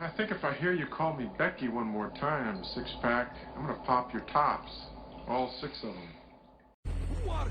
I think if I hear you call me Becky one more time, six-pack, I'm gonna pop your tops. All six of them. Who are you?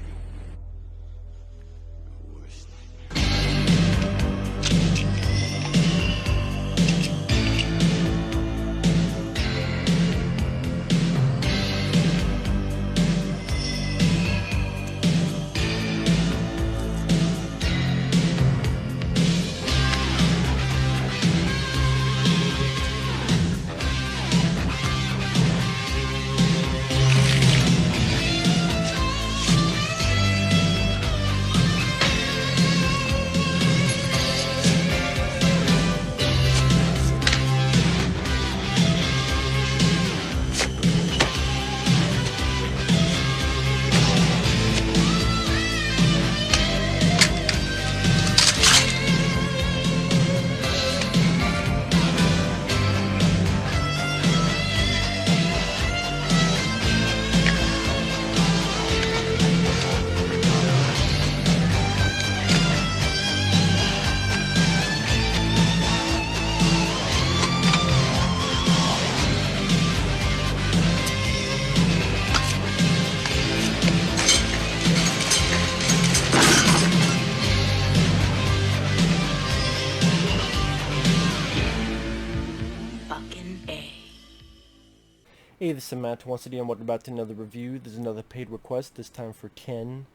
Hey, this is Matt once again. Welcome back to another review. There's another paid request, this time for Ken.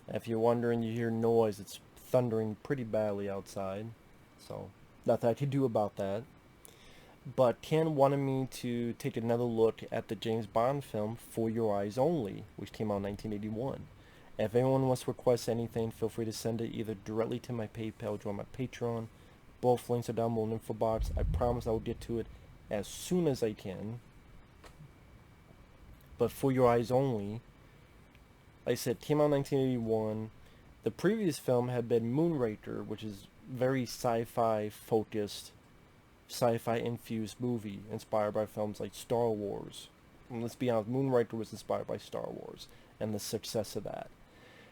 If you're wondering, you hear noise, it's thundering pretty badly outside. So, nothing I can do about that. But Ken wanted me to take another look at the James Bond film, For Your Eyes Only, which came out in 1981. If anyone wants to request anything, feel free to send it either directly to my PayPal or join my Patreon. Both links are down below in the info box. I promise I will get to it as soon as I can. But For Your Eyes Only, like I said, came out in 1981. The previous film had been Moonraker, which is very sci-fi focused, sci-fi infused movie inspired by films like Star Wars. And let's be honest, Moonraker was inspired by Star Wars and the success of that.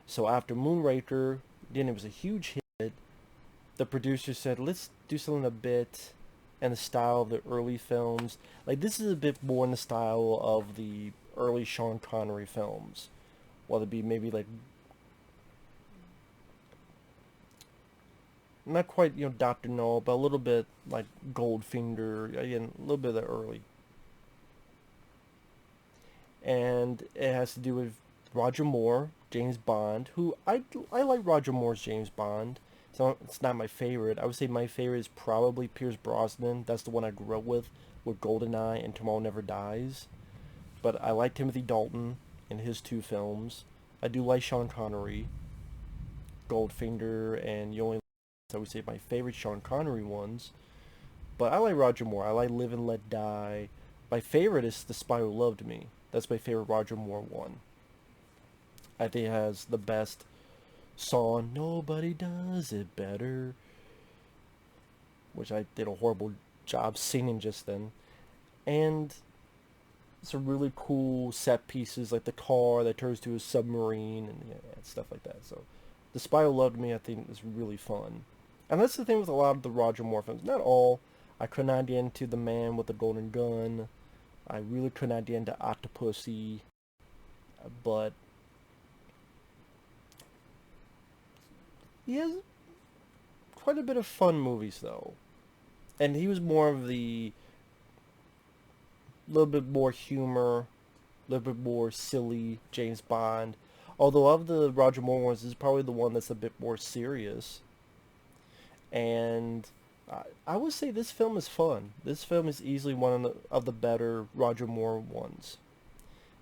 So after Moonraker, then it was a huge hit. The producer said, let's do something a bit in the style of the early films. Like, this is a bit more in the style of the early Sean Connery films, whether it be maybe like not quite Dr. No, but a little bit like Goldfinger, again a little bit of the early. And it has to do with Roger Moore, James Bond, who I like Roger Moore's James Bond. So it's not my favorite. I would say my favorite is probably Pierce Brosnan. That's the one I grew up with GoldenEye and Tomorrow Never Dies. But I like Timothy Dalton in his two films. I do like Sean Connery, Goldfinger, and You Only Live. I would say my favorite Sean Connery ones. But I like Roger Moore. I like Live and Let Die. My favorite is The Spy Who Loved Me. That's my favorite Roger Moore one. I think it has the best song, Nobody Does It Better, which I did a horrible job singing just then. And some really cool set pieces, like the car that turns to a submarine and stuff like that. So, The Spy Who Loved Me, I think, is really fun. And that's the thing with a lot of the Roger Moore films. Not all. I could not get into The Man with the Golden Gun. I really could not get into Octopussy. But he has quite a bit of fun movies, though. And he was more of the little bit more humor, a little bit more silly James Bond. Although of the Roger Moore ones, this is probably the one that's a bit more serious. And I would say this film is fun. This film is easily one of the better Roger Moore ones.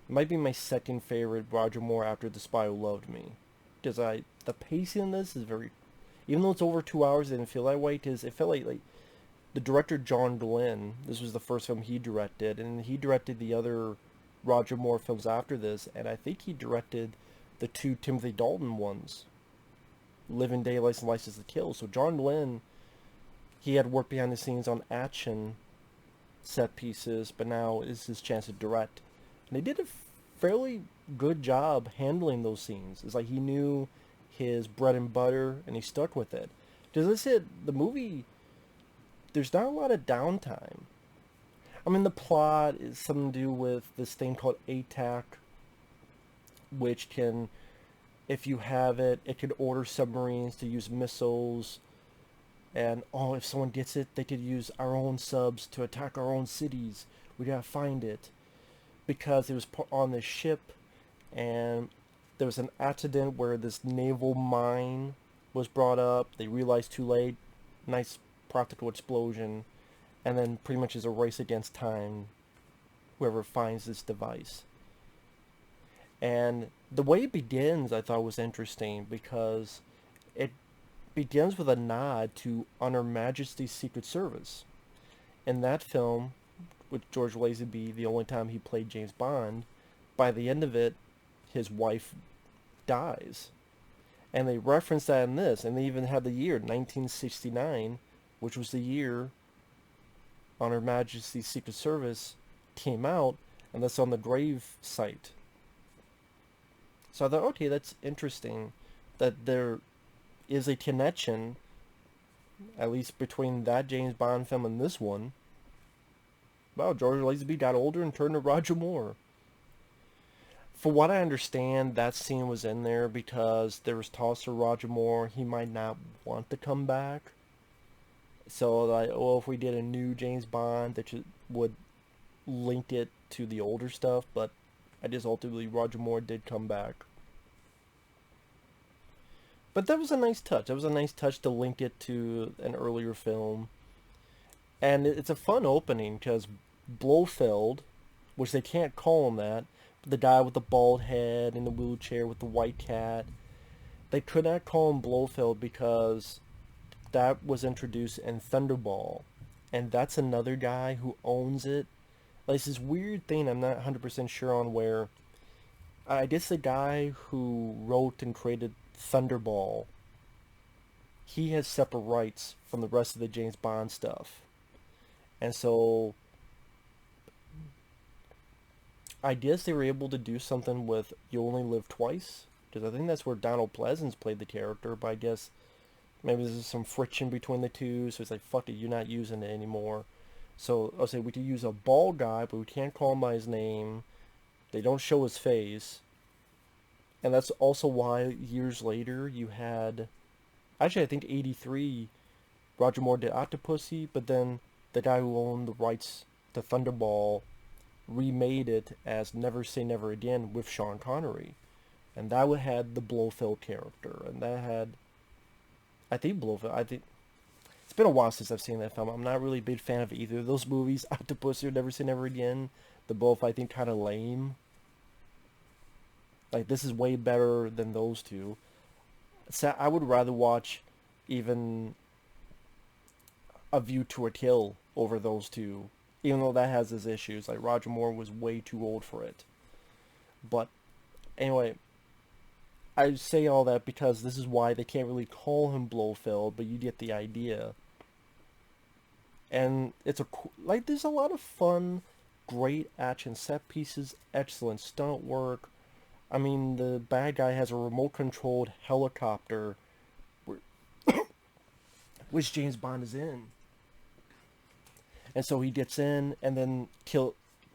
It might be my second favorite Roger Moore after The Spy Who Loved Me. Because the pacing in this is very, even though it's over 2 hours, it didn't feel that way. Because it felt like the director John Glen, this was the first film he directed, and he directed the other Roger Moore films after this, and I think he directed the two Timothy Dalton ones, Living Daylights and License to Kill. So John Glen, he had worked behind the scenes on action set pieces, but now is his chance to direct. And they did a fairly good job handling those scenes. It's like he knew his bread and butter, and he stuck with it. Because I said, the movie there's not a lot of downtime. I mean, the plot is something to do with this thing called ATAC, which can, if you have it, it can order submarines to use missiles. And, oh, if someone gets it, they could use our own subs to attack our own cities. We gotta find it. Because it was on this ship, and there was an accident where this naval mine was brought up. They realized too late. Nice practical explosion. And then pretty much is a race against time, whoever finds this device. And the way it begins, I thought was interesting, because it begins with a nod to Her Majesty's Secret Service. In that film, with George Lazenby, the only time he played James Bond, by the end of it, his wife dies. And they reference that in this, and they even had the year 1969, which was the year On Her Majesty's Secret Service came out, and that's on the grave site. So I thought, okay, that's interesting that there is a connection, at least between that James Bond film and this one. Wow, George Lazenby got older and turned to Roger Moore. For what I understand, that scene was in there because there was talks to Roger Moore. He might not want to come back. So, like, well, if we did a new James Bond, that would link it to the older stuff. But I guess ultimately Roger Moore did come back. But that was a nice touch. That was a nice touch to link it to an earlier film. And it's a fun opening because Blofeld, which they can't call him that, but the guy with the bald head in the wheelchair with the white cat, they could not call him Blofeld because that was introduced in Thunderball. And that's another guy who owns it. Like, it's this weird thing I'm not 100% sure on, where I guess the guy who wrote and created Thunderball, he has separate rights from the rest of the James Bond stuff. And so I guess they were able to do something with You Only Live Twice, because I think that's where Donald Pleasance played the character, but I guess maybe there's some friction between the two, so it's like, fuck it, you're not using it anymore. So I'll say we could use a bald guy, but we can't call him by his name. They don't show his face. And that's also why years later you had, actually I think 83, Roger Moore did Octopussy, but then the guy who owned the rights to Thunderball remade it as Never Say Never Again with Sean Connery. And that had the Blofeld character. And that had, I think it's been a while since I've seen that film. I'm not really a big fan of either of those movies, Octopussy or Never Say Never Again. They're both, I think, kind of lame. Like, this is way better than those two. So I would rather watch even A View to a Kill over those two, even though that has its issues. Like, Roger Moore was way too old for it. But anyway, I say all that because this is why they can't really call him Blofeld, but you get the idea. And it's like, there's a lot of fun, great action set pieces, excellent stunt work. I mean, the bad guy has a remote-controlled helicopter, which James Bond is in. And so he gets in, and then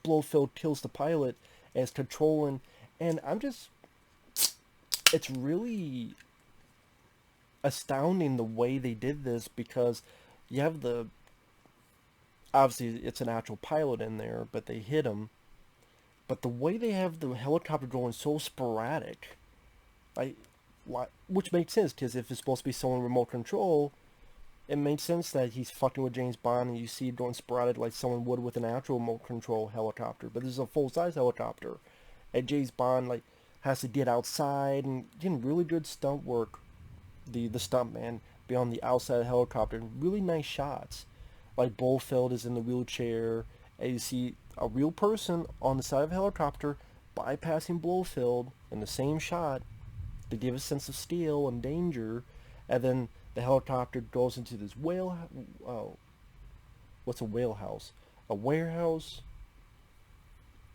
Blofeld kills the pilot as controlling. And it's really astounding the way they did this, because you have obviously it's an actual pilot in there, but they hit him. But the way they have the helicopter going so sporadic, which makes sense, because if it's supposed to be someone remote control, it makes sense that he's fucking with James Bond and you see it going sporadic like someone would with an actual remote control helicopter. But this is a full-size helicopter. And James Bond, has to get outside and getting really good stunt work. The stuntman be on the outside of the helicopter. Really nice shots. Like, Blofeld is in the wheelchair, and you see a real person on the side of a helicopter bypassing Blofeld in the same shot to give a sense of steel and danger. And then the helicopter goes into this what's a whale house? A warehouse,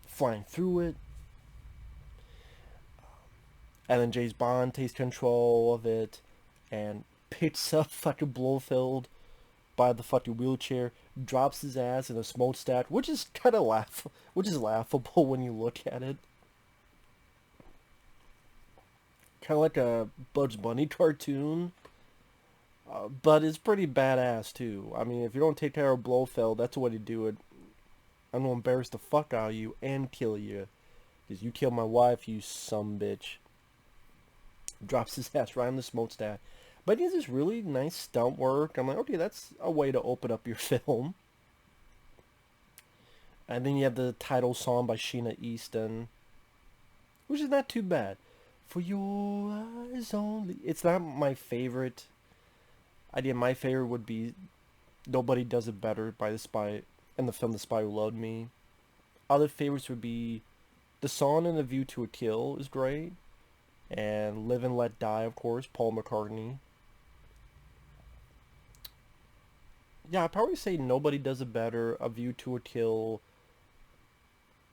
flying through it. And then James Bond takes control of it and picks up fucking Blofeld by the fucking wheelchair, drops his ass in a smokestack, which is kind of which is laughable when you look at it. Kind of like a Bugs Bunny cartoon, but it's pretty badass too. I mean, if you don't take care of Blofeld, that's the way to do it. I'm gonna embarrass the fuck out of you and kill you. Because you killed my wife, you bitch. Drops his ass right in the smokestack. But he has this really nice stunt work. I'm like, okay, that's a way to open up your film. And then you have the title song by Sheena Easton, which is not too bad. For your eyes only. It's not my favorite. My favorite would be Nobody Does It Better by The Spy, and the film The Spy Who Loved Me. Other favorites would be the song in A View to a Kill is great. And Live and Let Die, of course, Paul McCartney. Yeah, I'd probably say Nobody Does It Better, A View to a Kill,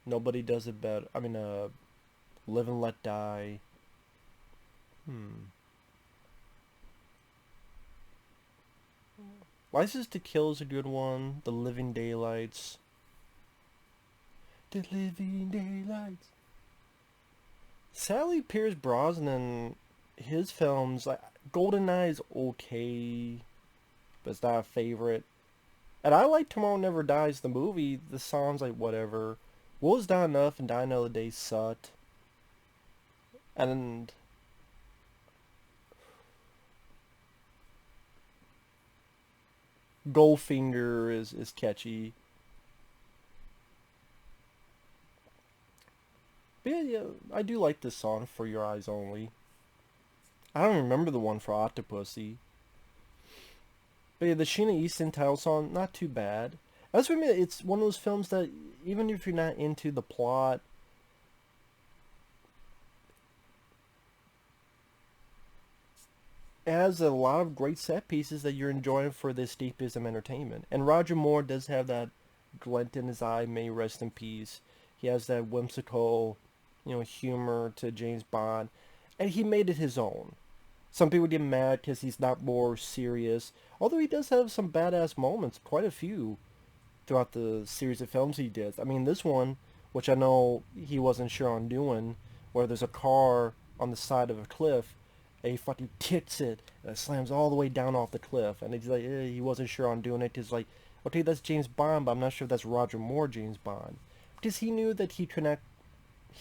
Nobody Does It Better, Live and Let Die. License to Kill is a good one. The Living Daylights. The Living Daylights. Sadly, Pierce Brosnan, his films, like GoldenEye is okay, but it's not a favorite. And I like Tomorrow Never Dies, the movie. The song's like whatever. Was Not Enough and Die Another Day sucked. And Goldfinger is catchy. But yeah, I do like this song, For Your Eyes Only. I don't remember the one for Octopussy. But yeah, the Sheena Easton title song, not too bad. As for me, it's one of those films that, even if you're not into the plot, it has a lot of great set pieces that you're enjoying for the escapism entertainment. And Roger Moore does have that glint in his eye, may he rest in peace. He has that whimsical, humor to James Bond. And he made it his own. Some people get mad because he's not more serious. Although he does have some badass moments, quite a few, throughout the series of films he did. I mean, this one, which I know he wasn't sure on doing, where there's a car on the side of a cliff, and he fucking kicks it, and it slams all the way down off the cliff. And he's like, he wasn't sure on doing it. He's like, okay, that's James Bond, but I'm not sure if that's Roger Moore James Bond. Because he knew that he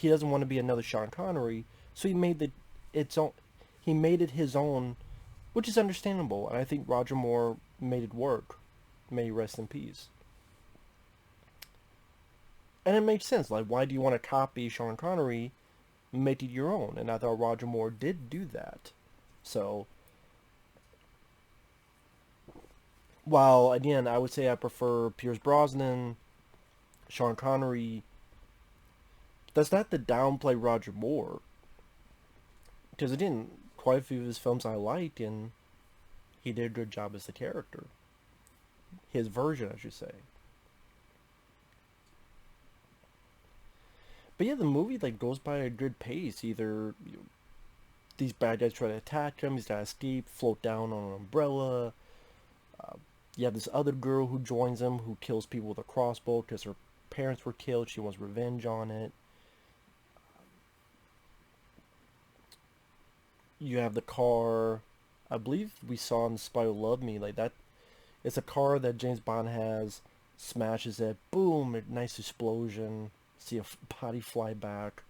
doesn't want to be another Sean Connery, so he made it his own, which is understandable, and I think Roger Moore made it work. May he rest in peace. And it makes sense. Like, why do you want to copy Sean Connery? Make it your own. And I thought Roger Moore did do that. So, while, again, I would say I prefer Pierce Brosnan, Sean Connery, that's not to downplay Roger Moore. Because, again, quite a few of his films I liked, and he did a good job as the character. His version, I should say. But yeah, the movie goes by a good pace. Either these bad guys try to attack him, he's got to escape, float down on an umbrella. You have this other girl who joins him, who kills people with a crossbow because her parents were killed. She wants revenge on it. You have the car, I believe we saw in The Spy Who Loved Me, that. It's a car that James Bond has, smashes it, boom, a nice explosion. See a body fly back.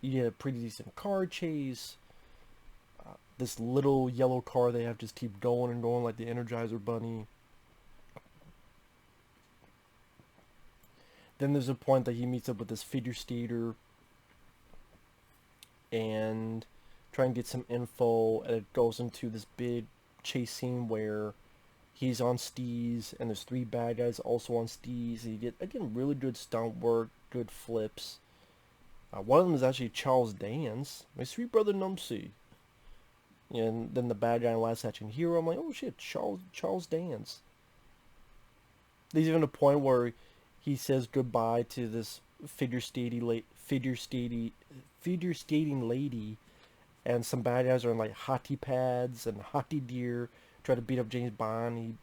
You get a pretty decent car chase. This little yellow car they have just keep going and going like the Energizer Bunny. Then there's a point that he meets up with this figure skater and try and get some info, and it goes into this big chase scene where he's on skis and there's 3 bad guys also on skis, and you get, again, really good stunt work, good flips. One of them is actually Charles Dance, my sweet brother Numsy. And then the bad guy in Last Action Hero, I'm like, oh shit, Charles Dance. There's even a point where he says goodbye to this figure skating lady, and some bad guys are in hockey pads and hockey gear, try to beat up James Bond. He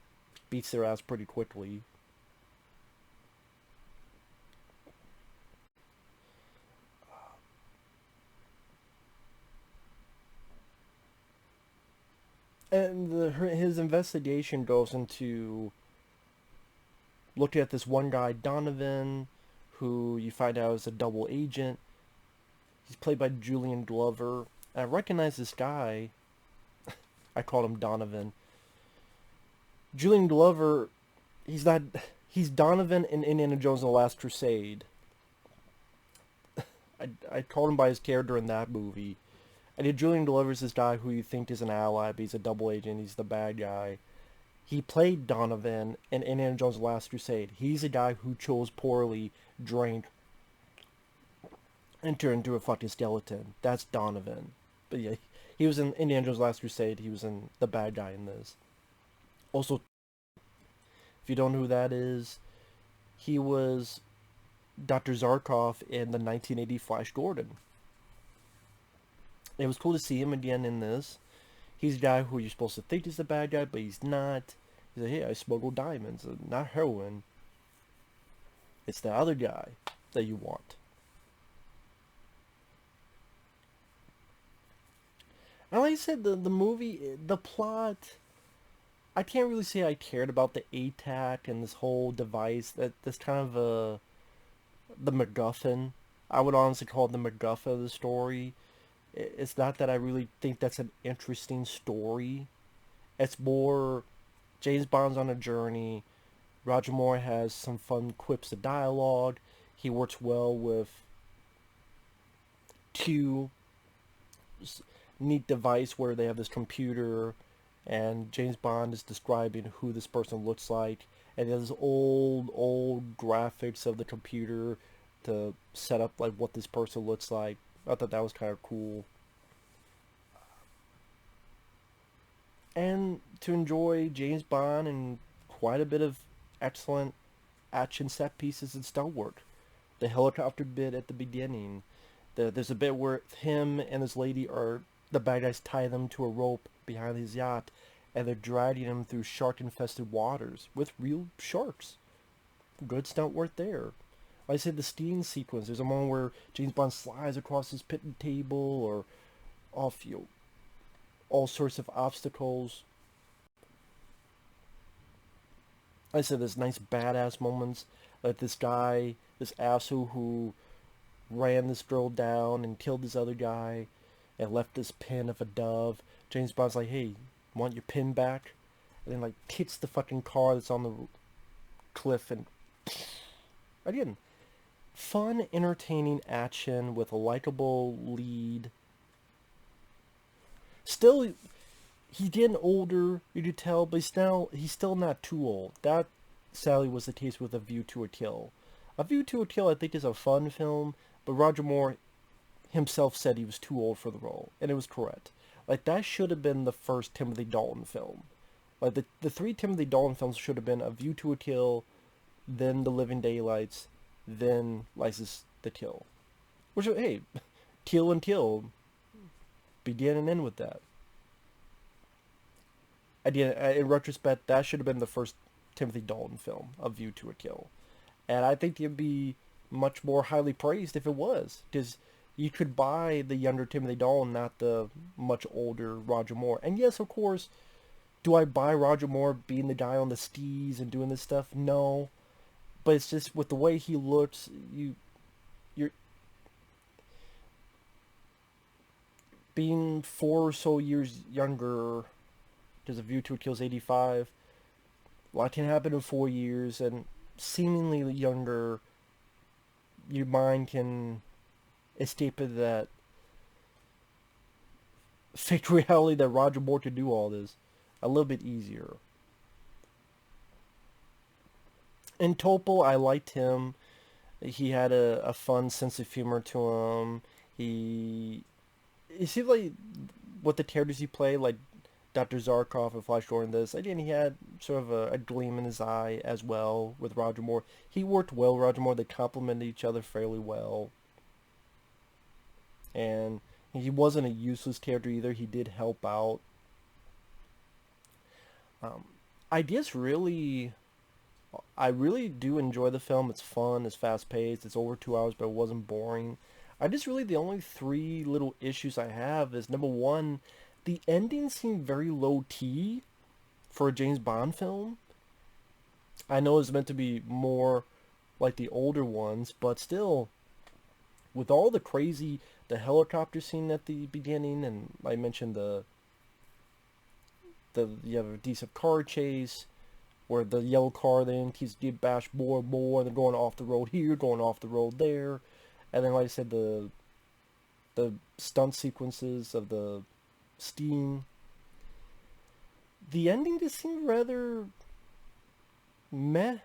beats their ass pretty quickly. And his investigation goes into looking at this one guy, Donovan, who you find out is a double agent. He's played by Julian Glover. And I recognize this guy. I called him Donovan. Julian Glover, he's Donovan in Indiana Jones and the Last Crusade. I called him by his character in that movie. And Julian Glover's this guy who you think is an ally, but he's a double agent. He's the bad guy. He played Donovan in Indiana Jones' Last Crusade. He's a guy who chose poorly, drank, and turned into a fucking skeleton. That's Donovan. But yeah, he was in Indiana Jones' Last Crusade. He was in the bad guy in this. Also, if you don't know who that is, he was Dr. Zarkov in the 1980 Flash Gordon. It was cool to see him again in this. He's a guy who you're supposed to think is the bad guy, but he's not. He's like, hey, I smuggle diamonds, not heroin. It's the other guy that you want. And like I said, the movie, the plot, I can't really say I cared about the ATAC and this whole device. That's kind of the MacGuffin. I would honestly call it the MacGuffin of the story. It's not that I really think that's an interesting story. It's more James Bond's on a journey. Roger Moore has some fun quips of dialogue. He works well with Q. Neat device where they have this computer and James Bond is describing who this person looks like. And there's old graphics of the computer to set up like what this person looks like. I thought that was kind of cool. And to enjoy James Bond and quite a bit of excellent action set pieces and stunt work. The helicopter bit at the beginning. There's a bit where him and his lady the bad guys tie them to a rope behind his yacht and they're dragging him through shark-infested waters with real sharks. Good stunt work there. Like I said, the skiing sequence. There's a moment where James Bond slides across his picnic table or off all sorts of obstacles. Like I said, there's nice badass moments. Like this guy, this asshole who ran this girl down and killed this other guy and left this pin of a dove. James Bond's like, hey, want your pin back? And then like hits the fucking car that's on the cliff and again, fun, entertaining action with a likable lead. Still, he's getting older, you could tell, but he's still not too old. That, sadly, was the case with A View to a Kill. A View to a Kill, I think, is a fun film, but Roger Moore himself said he was too old for the role, and it was correct. Like, that should have been the first Timothy Dalton film. Like, the three Timothy Dalton films should have been A View to a Kill, then The Living Daylights, then License to Kill. Which, hey, Kill and Kill, begin and end with that. Again, in retrospect, that should have been the first Timothy Dalton film, A View to a Kill. And I think it'd be much more highly praised if it was, because you could buy the younger Timothy Dalton, not the much older Roger Moore. And yes, of course, do I buy Roger Moore being the guy on the skis and doing this stuff? No. But it's just with the way he looks, you're being 4 or so years younger, because A View to a Kill's 85. A lot can happen in 4 years, and seemingly younger, your mind can escape into that fake reality that Roger Moore could do all this a little bit easier. In Topol, I liked him. He had a fun sense of humor to him. He seemed like what the characters he played, like Dr. Zarkov and Flash Gordon does. Again, he had sort of a gleam in his eye as well with Roger Moore. He worked well with Roger Moore. They complemented each other fairly well. And he wasn't a useless character either. He did help out. I really do enjoy the film. It's fun, it's fast paced, it's over 2 hours, but it wasn't boring. The only three little issues I have is number one, the ending seemed very low key for a James Bond film. I know it's meant to be more like the older ones, but still, with all the helicopter scene at the beginning, and I mentioned you have a decent car chase where the yellow car then keeps getting bashed more and more, and they're going off the road here, going off the road there, and then like I said, the stunt sequences of the steam. The ending just seemed rather meh.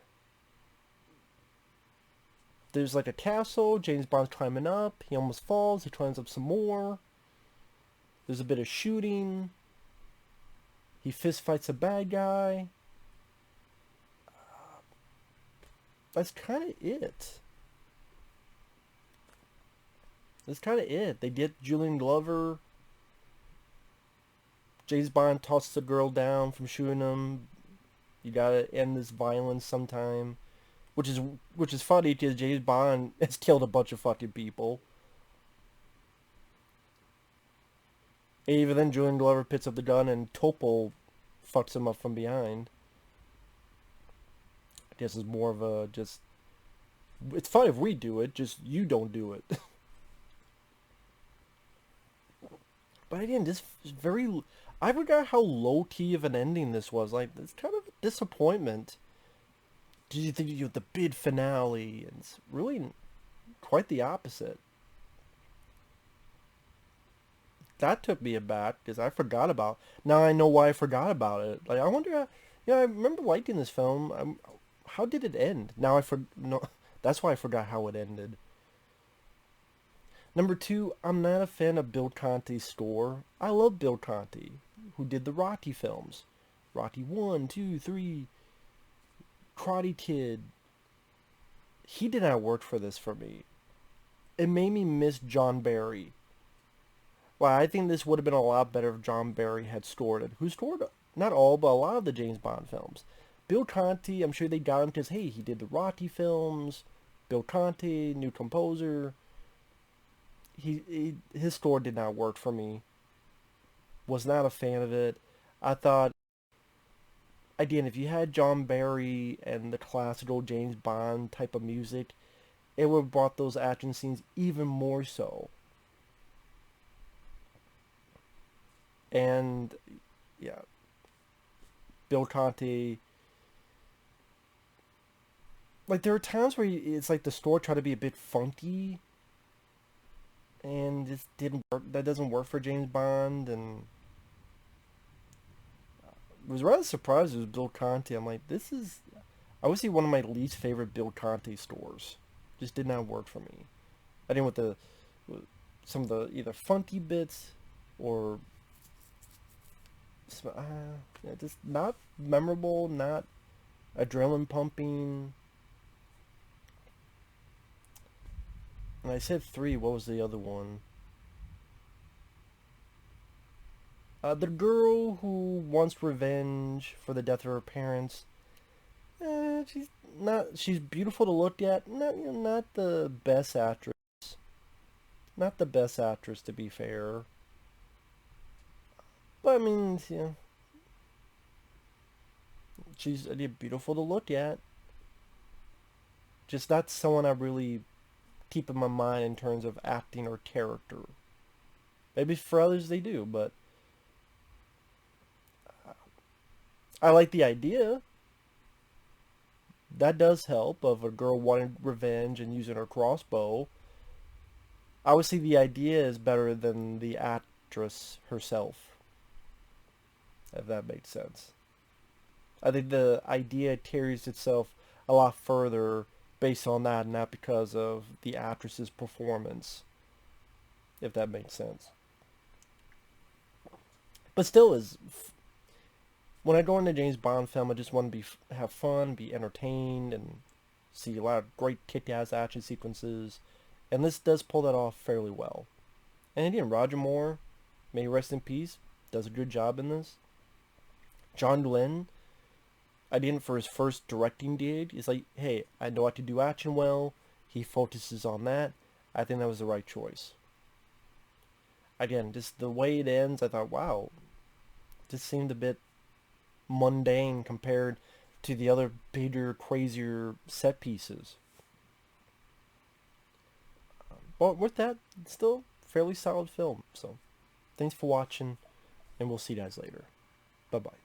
There's like a castle, James Bond's climbing up, he almost falls, he climbs up some more. There's a bit of shooting. He fist fights a bad guy. That's kind of it. They get Julian Glover. James Bond tosses the girl down from shooting him. You gotta end this violence sometime. Which is funny because James Bond has killed a bunch of fucking people. And even then, Julian Glover picks up the gun and Topol fucks him up from behind. I guess it's more of a just... It's fine if we do it, just you don't do it. But again, this is very... I forgot how low-key of an ending this was. Like, it's kind of a disappointment. Did you think you had the big finale? And it's really quite the opposite. That took me aback because I forgot about... Now I know why I forgot about it. Like, I wonder how... I remember liking this film. How did it end? Now no, that's why I forgot how it ended. Number two, I'm not a fan of Bill Conti's score. I love Bill Conti, who did the Rocky films. Rocky 1, 2, 3, Karate Kid. He did not work for this for me. It made me miss John Barry. Well, I think this would have been a lot better if John Barry had scored it. Who scored, not all, but a lot of the James Bond films. Bill Conti, I'm sure they got him because, hey, he did the Rocky films. Bill Conti, new composer. His score did not work for me. Was not a fan of it. I thought, again, if you had John Barry and the classical James Bond type of music, it would have brought those action scenes even more so. And, yeah, Bill Conti... Like, there are times where it's like the score tried to be a bit funky, and it didn't work. That doesn't work for James Bond, and I was rather surprised it was Bill Conti. I'm like, I would say one of my least favorite Bill Conti scores. Just did not work for me. I didn't with some of the either funky bits or just not memorable, not adrenaline pumping. And I said 3, what was the other one? The girl who wants revenge for the death of her parents. She's beautiful to look at. Not the best actress. Not the best actress, to be fair. But, I mean, yeah. She's beautiful to look at. Just not someone I really keep in my mind in terms of acting or character. Maybe for others they do, but I like the idea. That does help, of a girl wanting revenge and using her crossbow. I would say the idea is better than the actress herself, if that makes sense. I think the idea carries itself a lot further based on that, not because of the actress's performance, if that makes sense. But still, when I go into a James Bond film, I just want to have fun, be entertained, and see a lot of great kick-ass action sequences. And this does pull that off fairly well. And again, Roger Moore, may he rest in peace, does a good job in this. John Glen, Again, for his first directing gig, he's like, hey, I know how to do action well. He focuses on that. I think that was the right choice. Again, just the way it ends, I thought, wow, this seemed a bit mundane compared to the other bigger, crazier set pieces. But with that, it's still a fairly solid film. So, thanks for watching, and we'll see you guys later. Bye-bye.